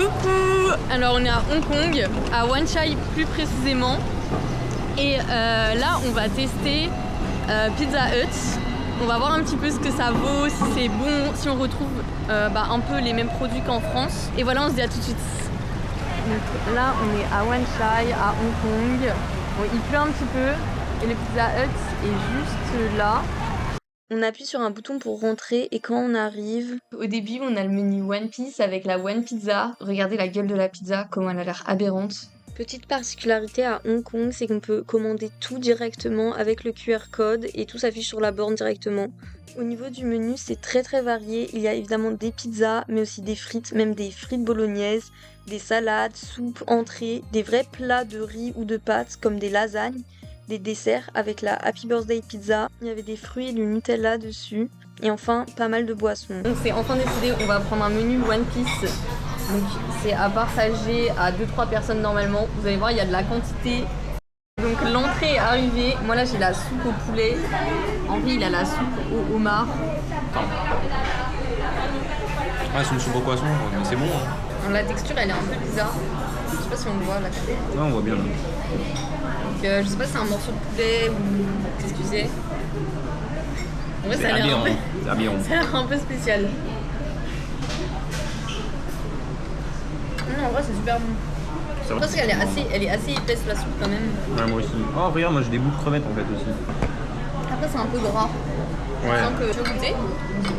Coucou! Alors on est à Hong Kong, à Wan Chai plus précisément. Et là on va tester Pizza Hut. On va voir un petit peu ce que ça vaut, si c'est bon, si on retrouve un peu les mêmes produits qu'en France. Et voilà, on se dit à tout de suite. Donc là on est à Wan Chai, à Hong Kong. Bon, il pleut un petit peu et le Pizza Hut est juste là. On appuie sur un bouton pour rentrer et quand on arrive, au début on a le menu One Piece avec la One Pizza. Regardez la gueule de la pizza, comment elle a l'air aberrante. Petite particularité à Hong Kong, c'est qu'on peut commander tout directement avec le QR code et tout s'affiche sur la borne directement. Au niveau du menu, c'est très varié. Il y a évidemment des pizzas, mais aussi des frites, même des frites bolognaises, des salades, soupes, entrées, des vrais plats de riz ou de pâtes comme des lasagnes, des desserts avec la Happy Birthday Pizza. Il y avait des fruits et du Nutella dessus. Et enfin, pas mal de boissons. On s'est enfin décidé, on va prendre un menu One Piece. Donc c'est à partager à 2-3 personnes normalement. Vous allez voir, il y a de la quantité. Donc l'entrée est arrivée. Moi là j'ai la soupe au poulet. Henri il a la soupe au homard. Ouais, c'est une soupe au poisson, mais c'est bon. Hein. La texture elle est un peu bizarre. Je sais pas si on le voit là. Non, on voit bien là. Donc je sais pas si c'est un morceau de poulet ou qu'est-ce que c'est. En vrai, ça a l'air un peu spécial. Non, en vrai, c'est super bon. Je pense qu'elle est assez épaisse la soupe quand même. Ouais, moi aussi. Oh, regarde, moi j'ai des bouts de crevettes en fait aussi. Après, c'est un peu gras. Ouais. Donc, tu veux goûter?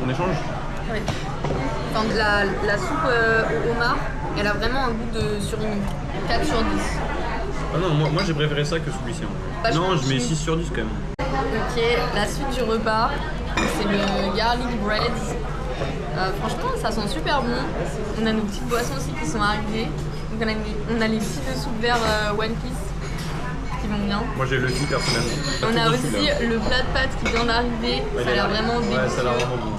On échange? Ouais. Enfin, la soupe au homard, elle a vraiment un goût de surimi. 4 sur 10. Ah non, moi j'ai préféré ça que celui-ci. Hein. Non, je mets 6 sur 10 quand même. Ok, la suite du repas, c'est le garlic bread. Franchement, ça sent super bon. On a nos petites boissons aussi qui sont arrivées. Donc on a les petits dessous verts One Piece qui vont bien. Moi j'ai le jus personnellement. On a aussi le plat de pâtes qui vient d'arriver. Ouais, ça a l'air vraiment délicieux. Ouais, ça a l'air vraiment bon.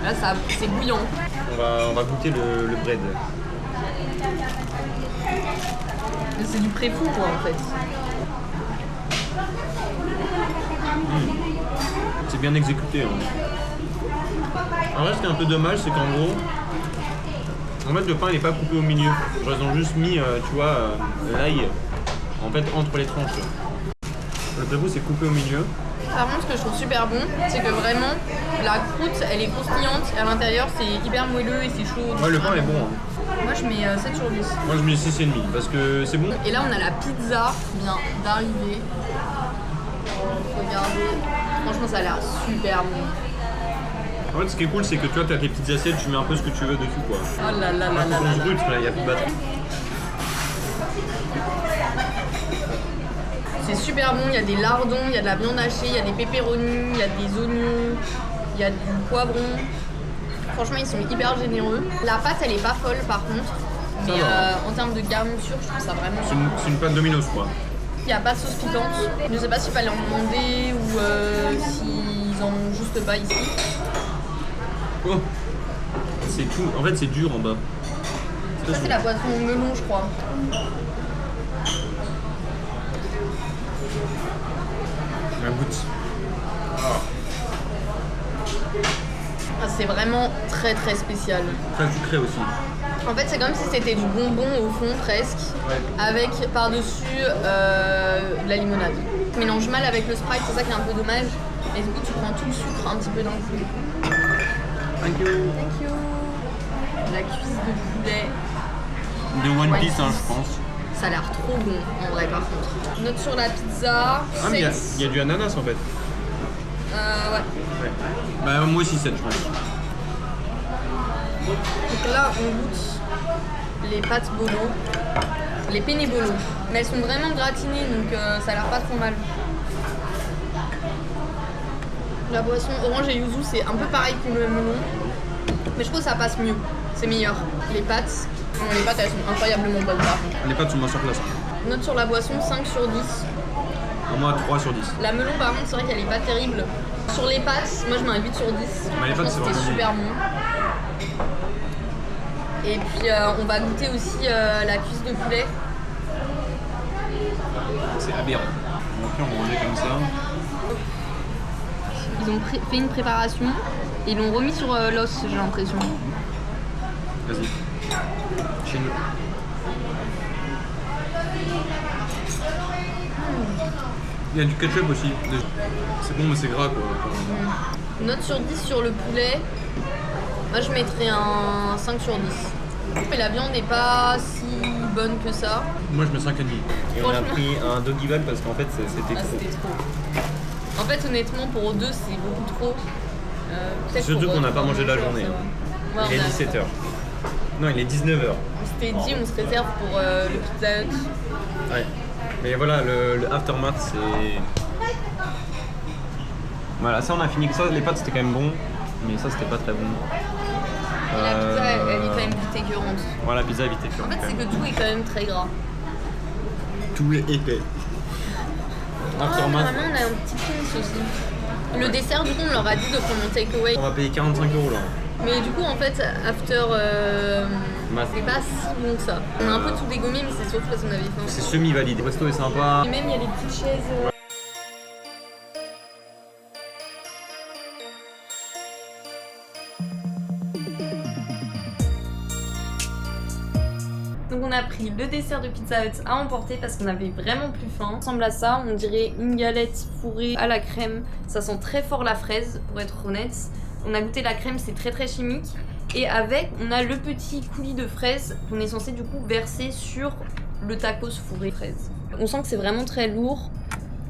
Là, c'est bouillant. On va goûter le bread. C'est du pré-fou quoi en fait. C'est bien exécuté. Hein. En vrai, ce qui est un peu dommage, c'est qu'en gros, en fait, le pain n'est pas coupé au milieu. Genre, ils ont juste mis, tu vois, l'ail en fait entre les tranches. Le préfou, c'est coupé au milieu. Par contre, ce que je trouve super bon, c'est que vraiment, la croûte, elle est croustillante. Et à l'intérieur, c'est hyper moelleux et c'est chaud. Ouais, le pain est bon. Hein. Moi, je mets 7 sur 10. Moi, je mets 6,5 parce que c'est bon. Et là, on a la pizza qui vient d'arriver. Regardez. Franchement, ça a l'air super bon. En fait, ce qui est cool, c'est que tu vois, tu as tes petites assiettes, tu mets un peu ce que tu veux dessus, quoi. Oh là là là là. On se brûle, il n'y a plus de batterie. C'est super bon, il y a des lardons, il y a de la viande hachée, il y a des pepperonis, il y a des oignons, il y a du poivron. Franchement, ils sont hyper généreux. La pâte, elle est pas folle par contre. Mais en termes de garniture, je trouve ça vraiment... C'est une pâte Domino's, quoi. Il n'y a pas de sauce piquante. Je sais pas s'il fallait en demander ou s'ils en ont juste pas ici. Oh, c'est tout. En fait, c'est dur en bas. Ça, c'est la boisson au melon, je crois. La goutte. Ah, c'est vraiment très spécial. Très sucré aussi. En fait, c'est comme si c'était du bonbon au fond, presque, ouais. Avec par-dessus de la limonade. Tu mélanges mal avec le Sprite, c'est ça qui est un peu dommage. Et du coup, tu prends tout le sucre un petit peu d'un coup. Thank you. Thank you. La cuisse de poulet. De One Piece, hein, je pense. Ça a l'air trop bon, en vrai, par contre. Note sur la pizza. Ah, mais il y a du ananas en fait. Ouais. Bah, moi aussi 7, je pense. Donc là, on goûte les pâtes bolo, les penne bolo. Mais elles sont vraiment gratinées, donc ça a l'air pas trop mal. La boisson orange et yuzu, c'est un peu pareil que le melon. Mais je trouve que ça passe mieux, c'est meilleur. Les pâtes, elles sont incroyablement bonnes par contre. Les pâtes sont masterclass. Note sur la boisson, 5 sur 10. Moi 3 sur 10. La melon par contre, c'est vrai qu'elle est pas terrible. Sur les pâtes, moi je mets un 8 sur 10. Mais les pâtes, c'est c'était super bon. Et puis on va goûter aussi la cuisse de poulet. C'est aberrant. Donc on va manger comme ça. Ils ont fait une préparation et ils l'ont remis sur l'os, j'ai l'impression. Vas-y. Chez nous. Il y a du ketchup aussi. C'est bon mais c'est gras quoi. Note sur 10 sur le poulet. Moi je mettrais un 5 sur 10. Mais la viande n'est pas si bonne que ça. Moi je mets 5,5. Et on a pris un doggy bag parce qu'en fait c'était Ah, trop. c'était trop. En fait honnêtement pour eux deux c'est beaucoup trop. Peut-être Surtout pour qu'on n'a eux, pas mangé de la c'est journée. vrai. Ouais, Il est on a- 17h. Non, il est 19h. On s'était dit on se réserve pour le Pizza Hut. Ouais. Mais voilà, le aftermath c'est. Voilà, ça on a fini que ça. Les pâtes c'était quand même bon, mais ça c'était pas très bon. Et la pizza elle est quand même vite écœurante. Voilà, pizza vite fait. En fait c'est que tout est quand même très gras. Tout est épais. Ah, Aftermath, normalement on a un petit pinch aussi. Le dessert du coup on leur a dit de prendre un takeaway. on va payer 45 € là. Mais du coup en fait after Math. c'est pas si bon que ça. On a un peu tout dégommé mais c'est surtout parce qu'on avait faim. C'est semi-valide. Le resto est sympa. Et même il y a les petites chaises. Donc on a pris le dessert de Pizza Hut à emporter parce qu'on avait vraiment plus faim. Ça ressemble à ça, on dirait une galette fourrée à la crème. Ça sent très fort la fraise pour être honnête. On a goûté la crème, c'est très très chimique. Et avec, on a le petit coulis de fraises qu'on est censé du coup verser sur le tacos fourré fraise. On sent que c'est vraiment très lourd.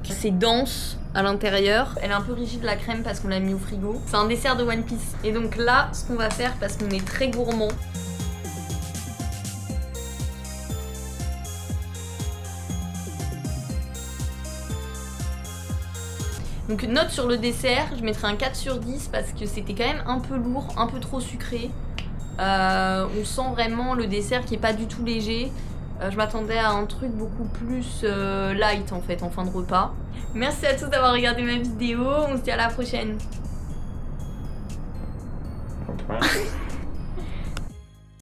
C'est dense à l'intérieur. Elle est un peu rigide la crème parce qu'on l'a mis au frigo. C'est un dessert de One Piece. Et donc là, ce qu'on va faire parce qu'on est très gourmand, donc note sur le dessert, je mettrais un 4 sur 10 parce que c'était quand même un peu lourd, un peu trop sucré. On sent vraiment le dessert qui est pas du tout léger. Je m'attendais à un truc beaucoup plus light en fait en fin de repas. Merci à tous d'avoir regardé ma vidéo, on se dit à la prochaine.